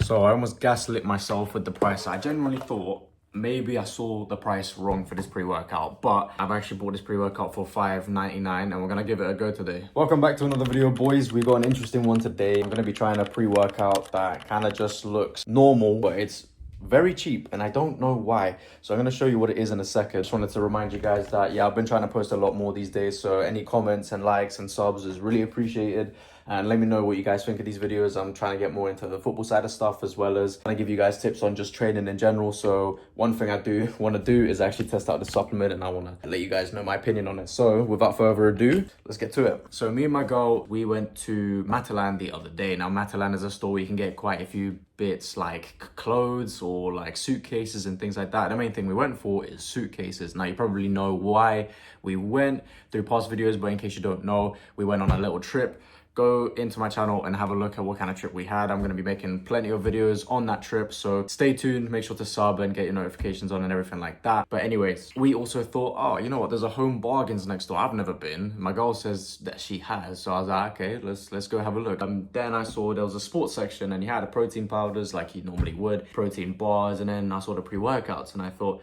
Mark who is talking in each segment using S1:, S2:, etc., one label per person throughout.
S1: So I almost gaslit myself with the price. I genuinely thought maybe I saw the price wrong for this pre-workout, but I've actually bought this pre-workout for $5.99 and we're gonna give it a go today. Welcome back to another video, boys. We got an interesting one today. I'm gonna be trying a pre-workout that kind of just looks normal, but it's very cheap and I don't know why. So I'm going to show you what it is in a second. Just wanted to remind you guys that, yeah, I've been trying to post a lot more these days. So any comments and likes and subs is really appreciated. And let me know what you guys think of these videos. I'm trying to get more into the football side of stuff, as well as trying to give you guys tips on just training in general. So one thing I do want to do is actually test out the supplement, and I want to let you guys know my opinion on it. So without further ado, let's get to it. So me and my girl, we went to Matalan the other day. Now Matalan is a store where you can get quite a few bits like clothes or like suitcases and things like that. The main thing we went for is suitcases. Now you probably know why we went through past videos, but in case you don't know, we went on a little trip. Go into my channel and have a look at what kind of trip we had. I'm going to be making plenty of videos on that trip, so stay tuned, make sure to sub and get your notifications on and everything like that. But anyways, we also thought, oh, you know what, there's a Home Bargains next door. I've never been. My girl says that she has, so I was like, okay, let's go have a look. Then I saw there was a sports section and he had a protein powders like he normally would, protein bars, and then I saw the pre-workouts and I thought,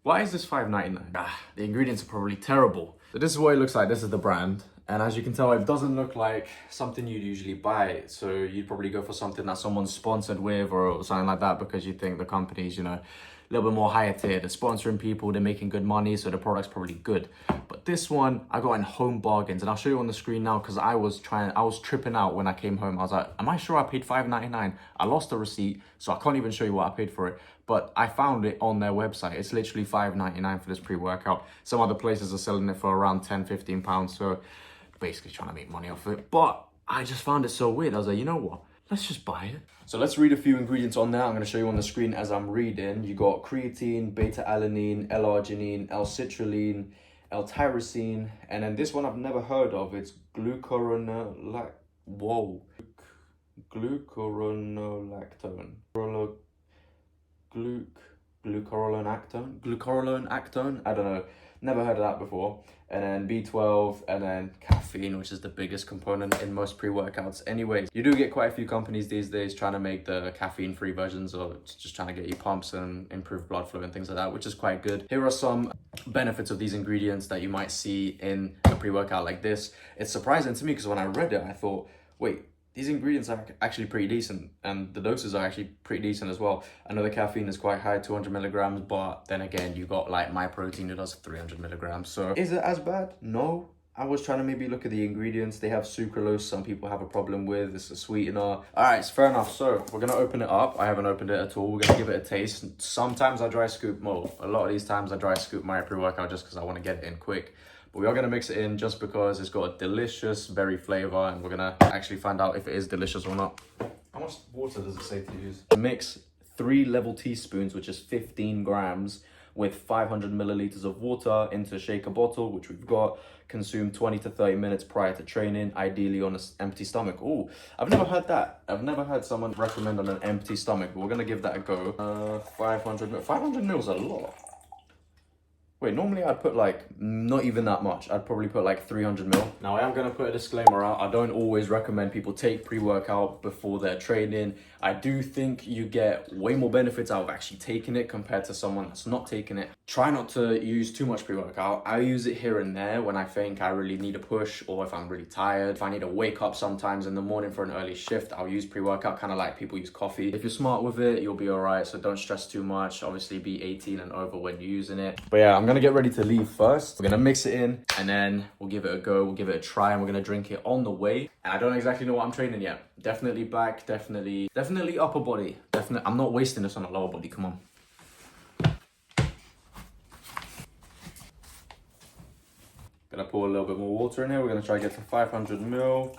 S1: why is this $5.99? The ingredients are probably terrible. So this is what it looks like. This is the brand. And as you can tell, it doesn't look like something you'd usually buy. So you'd probably go for something that someone's sponsored with or something like that, because you think the company's, you know, a little bit more higher tier. They're sponsoring people, they're making good money, so the product's probably good. But this one, I got in Home Bargains, and I'll show you on the screen now, because I was tripping out when I came home. I was like, am I sure I paid $5.99? I lost the receipt, so I can't even show you what I paid for it. But I found it on their website. It's literally $5.99 for this pre-workout. Some other places are selling it for around £10-15, so basically trying to make money off it. But I just found it so weird. I was like, you know what? Let's just buy it. So let's read a few ingredients on there. I'm going to show you on the screen as I'm reading. You got creatine, beta-alanine, L-arginine, L-citrulline, L-tyrosine, and then this one I've never heard of. It's glucuronolactone. Glucuronolactone. I don't know. Never heard of that before. And then B12, and then caffeine, which is the biggest component in most pre-workouts. Anyways, you do get quite a few companies these days trying to make the caffeine-free versions, or just trying to get you pumps and improve blood flow and things like that, which is quite good. Here are some benefits of these ingredients that you might see in a pre-workout like this. It's surprising to me because when I read it, I thought, wait, these ingredients are actually pretty decent, and the doses are actually pretty decent as well. I know the caffeine is quite high, 200 milligrams, but then again, you got like My Protein, it does 300 milligrams. So is it as bad? No. I was trying to maybe look at the ingredients. They have sucralose, some people have a problem with. It's a sweetener. All right, it's fair enough. So we're gonna open it up. I haven't opened it at all. We're gonna give it a taste. Sometimes I dry scoop, a lot of these times I dry scoop my pre-workout just because I want to get it in quick. But we are going to mix it in just because it's got a delicious berry flavor, and we're going to actually find out if it is delicious or not. How much water does it say to use? Mix 3 level teaspoons, which is 15 grams, with 500 milliliters of water into a shaker bottle, which we've got. Consume 20 to 30 minutes prior to training, ideally on an empty stomach. Oh, I've never heard that. I've never heard someone recommend on an empty stomach, but we're going to give that a go. 500 mils a lot. Wait, normally I'd put like, not even that much. I'd probably put like 300 mil. Now I am going to put a disclaimer out. I don't always recommend people take pre-workout before their training. I do think you get way more benefits out of actually taking it compared to someone that's not taking it. Try not to use too much pre-workout. I use it here and there when I think I really need a push, or if I'm really tired. If I need to wake up sometimes in the morning for an early shift, I'll use pre-workout, kind of like people use coffee. If you're smart with it, you'll be all right. So don't stress too much. Obviously be 18 and over when you're using it. But yeah, I'm going to get ready to leave first. We're going to mix it in and then we'll give it a go. We'll give it a try, and we're going to drink it on the way. And I don't exactly know what I'm training yet. Definitely back, definitely upper body. I'm not wasting this on a lower body. Come on. Gonna pour a little bit more water in here. We're gonna try to get to 500 mil.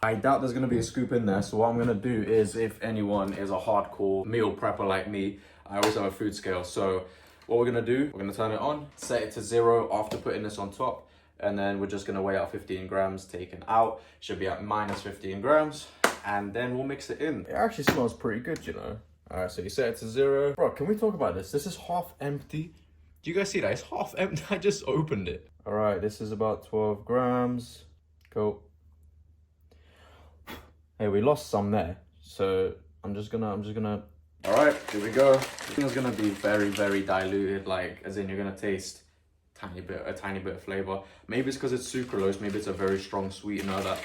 S1: I doubt there's gonna be a scoop in there. So what I'm gonna do is, if anyone is a hardcore meal prepper like me, I always have a food scale. So what we're gonna do, we're gonna turn it on, set it to 0 after putting this on top. And then we're just gonna weigh out 15 grams taken out. Should be at minus 15 grams. And then we'll mix it in. It actually smells pretty good, you know. All right, so you set it to 0. Bro, can we talk about this? This is half empty. Do you guys see that? It's half empty. I just opened it. All right, this is about 12 grams. Cool. Hey, we lost some there. So I'm just gonna. All right, here we go. It's gonna be very, very diluted, like as in you're gonna taste a tiny bit of flavor. Maybe it's because it's sucralose. Maybe it's a very strong sweetener that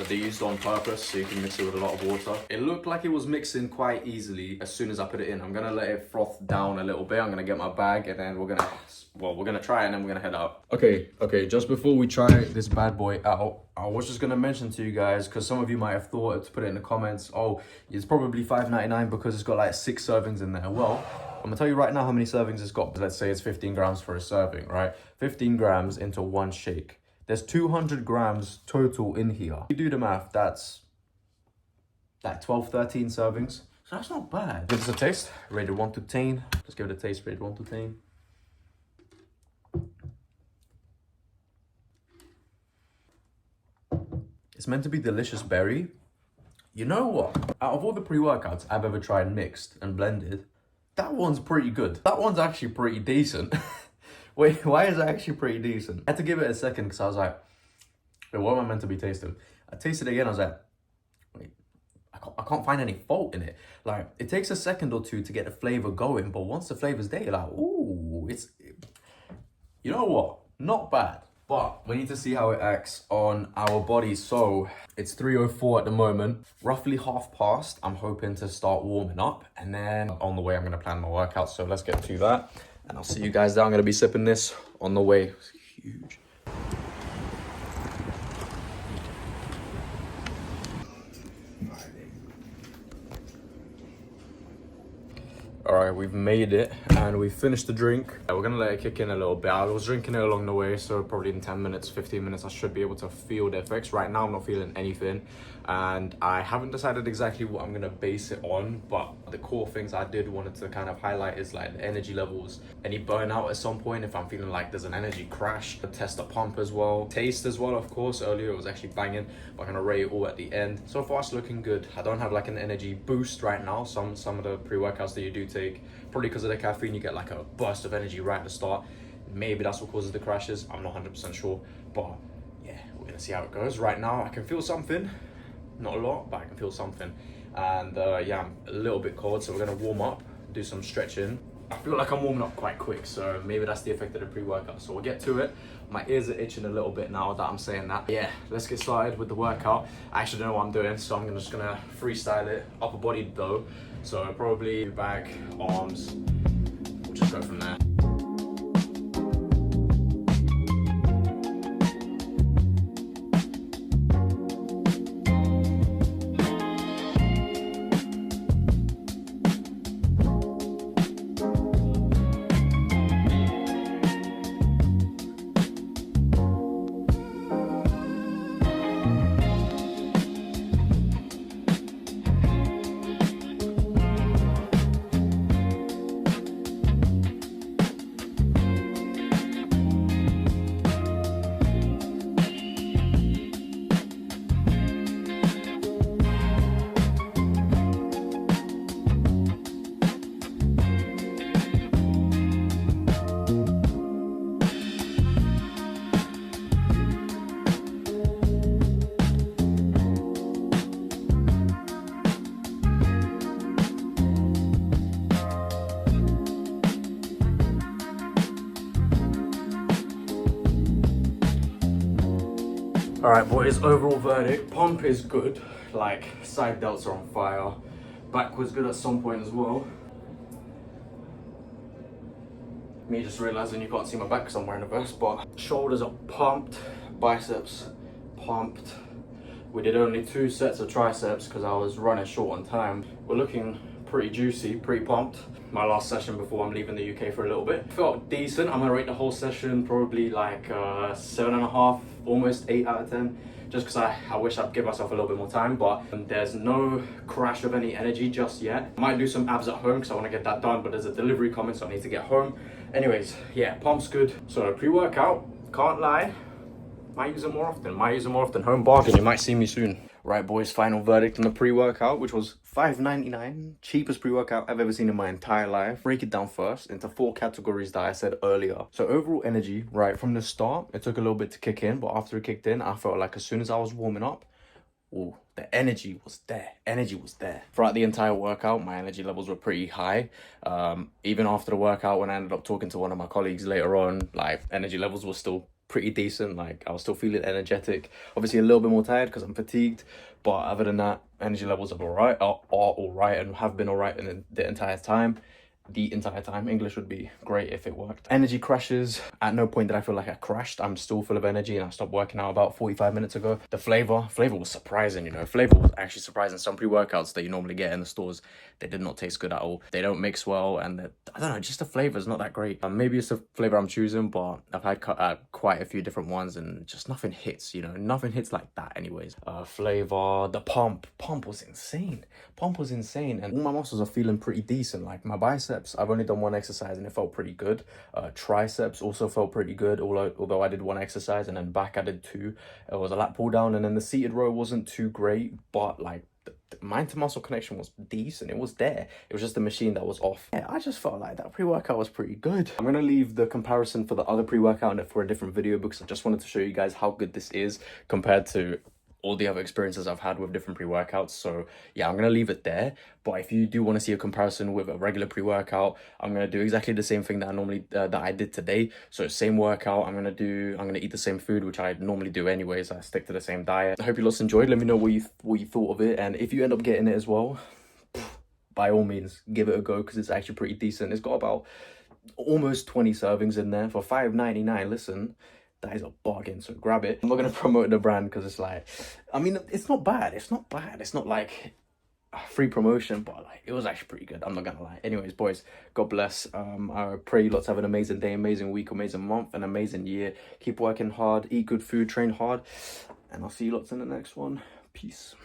S1: they used on purpose, so you can mix it with a lot of water. It looked like it was mixing quite easily as soon as I put it in. I'm gonna let it froth down a little bit. I'm gonna get my bag, and then we're gonna try it, and then we're gonna head out. Okay, just before we try this bad boy out, I was just gonna mention to you guys, because some of you might have thought to put it in the comments, oh, it's probably $5.99 because it's got like 6 servings in there. Well, I'm gonna tell you right now how many servings it's got. Let's say it's 15 grams for a serving, right? 15 grams into one shake. There's 200 grams total in here. If you do the math, that's like 12, 13 servings. So that's not bad. Give this a taste. Rated 1 to 10. Let's give it a taste. Rated 1 to 10. It's meant to be delicious berry. You know what? Out of all the pre-workouts I've ever tried mixed and blended, that one's pretty good. That one's actually pretty decent. Wait, why is it actually pretty decent? I had to give it a second because I was like, wait, what am I meant to be tasting? I tasted it again, I was like, wait, I can't find any fault in it. Like, it takes a second or two to get the flavor going, but once the flavor's there, you're like, ooh, you know what? Not bad. But we need to see how it acts on our bodies. So it's 3:04 at the moment, roughly half past. I'm hoping to start warming up, and then on the way, I'm gonna plan my workout. So let's get to that. And I'll see you guys there. I'm gonna be sipping this on the way. It's huge. All right, we've made it and we've finished the drink. We're gonna let it kick in a little bit. I was drinking it along the way, so probably in 10 minutes, 15 minutes, I should be able to feel the effects. Right now, I'm not feeling anything. And I haven't decided exactly what I'm gonna base it on, but the core things I did wanted to kind of highlight is like the energy levels, any burnout at some point, if I'm feeling like there's an energy crash, test the pump as well, taste as well, of course. Earlier it was actually banging, but I'm gonna rate it all at the end. So far it's looking good. I don't have like an energy boost right now. Some of the pre-workouts that you do take, probably because of the caffeine, you get like a burst of energy right at the start. Maybe that's what causes the crashes. I'm not 100% sure, but yeah, we're gonna see how it goes. Right now I can feel something. Not a lot, but I can feel something. And yeah, I'm a little bit cold, so we're gonna warm up, do some stretching. I feel like I'm warming up quite quick, so maybe that's the effect of the pre-workout. So we'll get to it. My ears are itching a little bit now that I'm saying that. Yeah, let's get started with the workout. I actually don't know what I'm doing, so I'm just gonna freestyle it. Upper body though, so probably back, arms. We'll just go from there. All right, boys, overall verdict, pump is good. Like, side delts are on fire. Back was good at some point as well. Me just realizing you can't see my back because I'm wearing a vest, but shoulders are pumped, biceps pumped. We did only 2 sets of triceps because I was running short on time. We're looking pretty juicy, pretty pumped. My last session before I'm leaving the UK for a little bit. Felt decent. I'm gonna rate the whole session probably like 7.5, almost 8 out of 10. Just because I wish I'd give myself a little bit more time, but there's no crash of any energy just yet. I might do some abs at home because I want to get that done, but there's a delivery coming, so I need to get home. Anyways, yeah, pump's good. So pre-workout, can't lie. Might use it more often. Home bargain, you might see me soon. Right, boys, final verdict on the pre-workout, which was $5.99. Cheapest pre-workout I've ever seen in my entire life. Break it down first into 4 categories that I said earlier. So overall energy, right from the start, it took a little bit to kick in, but after it kicked in, I felt like as soon as I was warming up, ooh, the energy was there. Energy was there. Throughout the entire workout, my energy levels were pretty high. Even after the workout, when I ended up talking to one of my colleagues later on, like energy levels were still pretty decent. Like I was still feeling energetic. Obviously a little bit more tired because I'm fatigued. But other than that, energy levels are all right and have been all right in the entire time. English would be great if it worked. Energy crashes. At no point did I feel like I crashed. I'm still full of energy and I stopped working out about 45 minutes ago. The flavor was surprising, you know. Flavor was actually surprising. Some pre-workouts that you normally get in the stores, they did not taste good at all. They don't mix well, and I don't know, just the flavor is not that great. Maybe it's the flavor I'm choosing, but I've had quite a few different ones and just nothing hits, you know. Nothing hits like that anyways. Flavor, the pump was insane. Pump was insane, and all my muscles are feeling pretty decent. Like my biceps, I've only done one exercise and it felt pretty good. Triceps also felt pretty good, although I did one exercise, and then back I did two. It was a lat pull down, and then the seated row wasn't too great, but like the mind to muscle connection was decent. It was there. It was just the machine that was off. Yeah, I just felt like that pre-workout was pretty good. I'm gonna leave the comparison for the other pre-workout for a different video because I just wanted to show you guys how good this is compared to all the other experiences I've had with different pre-workouts. So yeah, I'm gonna leave it there. But if you do want to see a comparison with a regular pre-workout, I'm gonna do exactly the same thing that I did today. So same workout, I'm gonna eat the same food, which I normally do anyways. I stick to the same diet. I hope you lots enjoyed. Let me know what you thought of it, and if you end up getting it as well, by all means give it a go because it's actually pretty decent. It's got about almost 20 servings in there for $5.99. Listen, that is a bargain, so grab it. I'm not gonna promote the brand because it's like, I mean, it's not bad. It's not like a free promotion, but like it was actually pretty good. I'm not gonna lie. Anyways, boys, God bless. I pray you lots have an amazing day, amazing week, amazing month, an amazing year. Keep working hard, eat good food, train hard, and I'll see you lots in the next one. Peace.